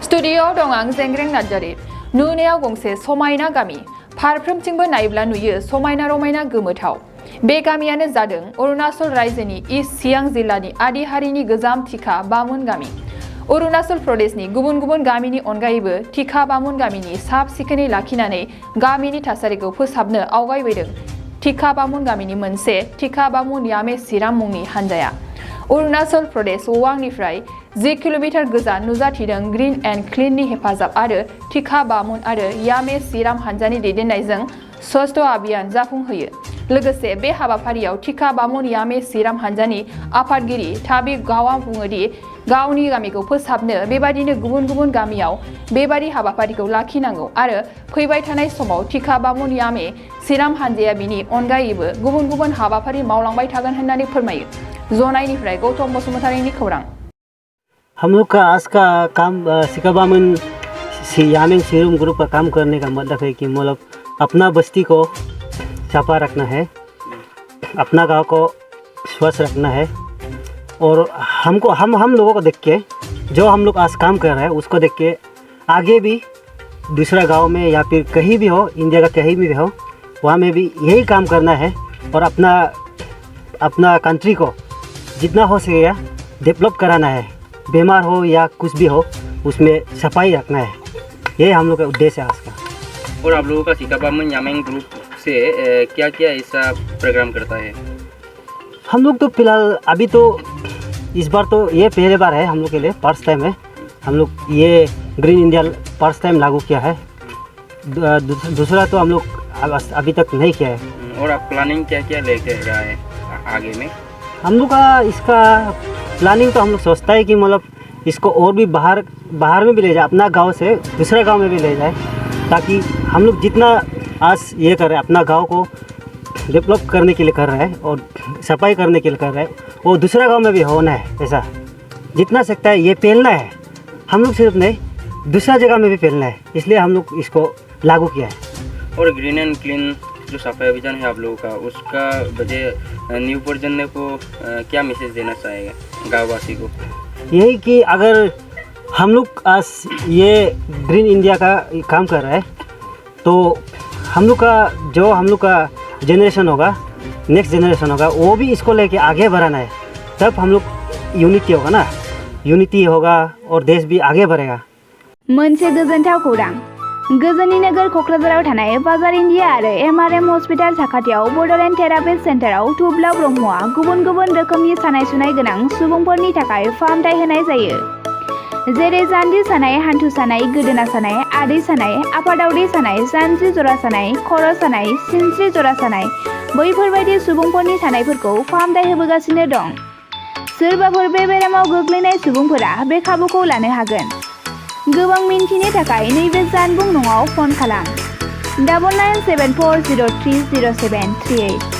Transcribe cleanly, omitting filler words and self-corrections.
स्टुडिय'आव दं आं जेंग्रें नार्जारी। नुनायाव गंसे समायना गामि। फारफ्रोमथिंबो नायोब्ला नुयो समायना रमायना गोमोथाव। बे गामियानो जादों अरुणाचल रायजोनि ईस्ट सियांग जिल्लानि आदि हारिनि गोजाम टिका बामुन गामि। अरुणाचल प्रदेशनि गुबुन गुबुन गामिनि अनगायैबो टिका बामुन गामिनि साब सिखोनै लाखिनानै गामिनि थासारिखौ फोसाबनो आवगायबोदों टिका बामुन गामिनि मोनसे टिका बामुन यामे सिराम मुंनि हानजाया। अरुणाचल प्रदेश वांनिफ्राय 10 किल'मिटार गोजान नुजाथिदों ग्रीन एन्ड क्लीननि हेफाजाब आरो टिका बामुन आरो यामे सिराम हानजानि दैदेननायजों स्वच्छ अभियान जाफुंहोयो। लोगोसे बे हाबाफारियाव टिका बामुन यामे सिराम हानजानि आफादगिरि थाबि गावा बुङोदि गावनि गामिखौ फोसाबनो बेबादिनो गुबुन गुबुन गामियाव बेबादि हाबाफारिखौ लाखिनांगौ आरो फैबाय थानाय समाव टिका बामुन यामे सिराम हानजाया बिनि अनगायैबो गुबुन गुबुन हाबाफारि मावलांबाय थागोन होननानै फोरमायो। जनाइनिफ्राय गौतम बसुमतारीनि खौरां। हम लोग का आज का काम टिका बामुन यामे सिराम ग्रुप का काम करने का मतलब है कि मतलब अपना बस्ती को साफा रखना है, अपना गांव को स्वच्छ रखना है और हम लोगों को देख के जो हम लोग आज काम कर रहे हैं उसको देख के आगे भी दूसरा गांव में या फिर कहीं भी हो, इंडिया का कहीं भी हो, वहाँ में भी यही काम करना है और अपना कंट्री को जितना हो सकेगा डेवलप कराना है। बीमार हो या कुछ भी हो उसमें सफाई रखना है, यही हम लोग का उद्देश्य है आज का। और आप लोगों का टिका बामुन यामे ग्रुप से क्या क्या ऐसा प्रोग्राम करता है? हम लोग तो फिलहाल अभी तो इस बार तो ये पहले बार है हम लोग के लिए, फर्स्ट टाइम है। हम लोग ये ग्रीन इंडिया फर्स्ट टाइम लागू किया है। दूसरा तो हम लोग अभी तक नहीं किया है। और आप प्लानिंग क्या क्या लेके रहा है आगे में? हम लोग का इसका प्लानिंग तो हम लोग सोचता है कि मतलब इसको और भी बाहर में भी ले जाए, अपना गांव से दूसरा गांव में भी ले जाए, ताकि हम लोग जितना आज ये कर रहे हैं अपना गांव को डेवलप करने के लिए कर रहे हैं और सफाई करने के लिए कर रहे हैं, वो दूसरा गांव में भी होना है। ऐसा जितना सकता है ये फैलना है, हम लोग सिर्फ नहीं दूसरा जगह में भी फैलना है, इसलिए हम लोग इसको लागू किया है। और ग्रीन एंड क्लीन जो सफाई अभियान है आप लोगों का, उसका वजह न्यू प्रजन्म को क्या मैसेज देना चाहेगा गाँववासी को? यही कि अगर हम लोग आज ये ग्रीन इंडिया का काम कर रहे हैं तो हम लोग का जनरेशन होगा, नेक्स्ट जनरेशन होगा, वो भी इसको लेके आगे बढ़ाना है। तब हम लोग यूनिटी होगा ना, यूनिटी होगा और देश भी आगे बढ़ेगा। मोनसे गोजोनथाव खौरां। गोजोननि नोगोर क'क्राझाराव थानाय बाजार इन्डिया आरो एमआरएम हस्पिटाल साखाथियाव बड'लेण्ड थेरापिस्ट सेन्टाराव थुब्ला ब्रह्मआ गुबुन गुबुन रोखोमनि सानाय सुनाय गोनां सुबुंफोरनि थाखाय फाहामथाय होनाय जायो। जेरै जान्जि सानाय, हान्थु सानाय, गोदोना सानाय, आदै सानाय, आफादावदै सानाय, जानजि जरा सानाय, खर' सानाय, सिनस्रि जरा सानाय, बैफोरबायदि सुबुंफोरनि सानायफोरखौ फाहामथाय होबोगासिनो दं। सोरबाफोर बे बेरामाव गोग्लैनाय सुबुंफोरा बे खाबुखौ लानो हागोन। गोबां मिन्थिनो थाखाय नैबे जानबुं नङाव फन खालाम 9974030738।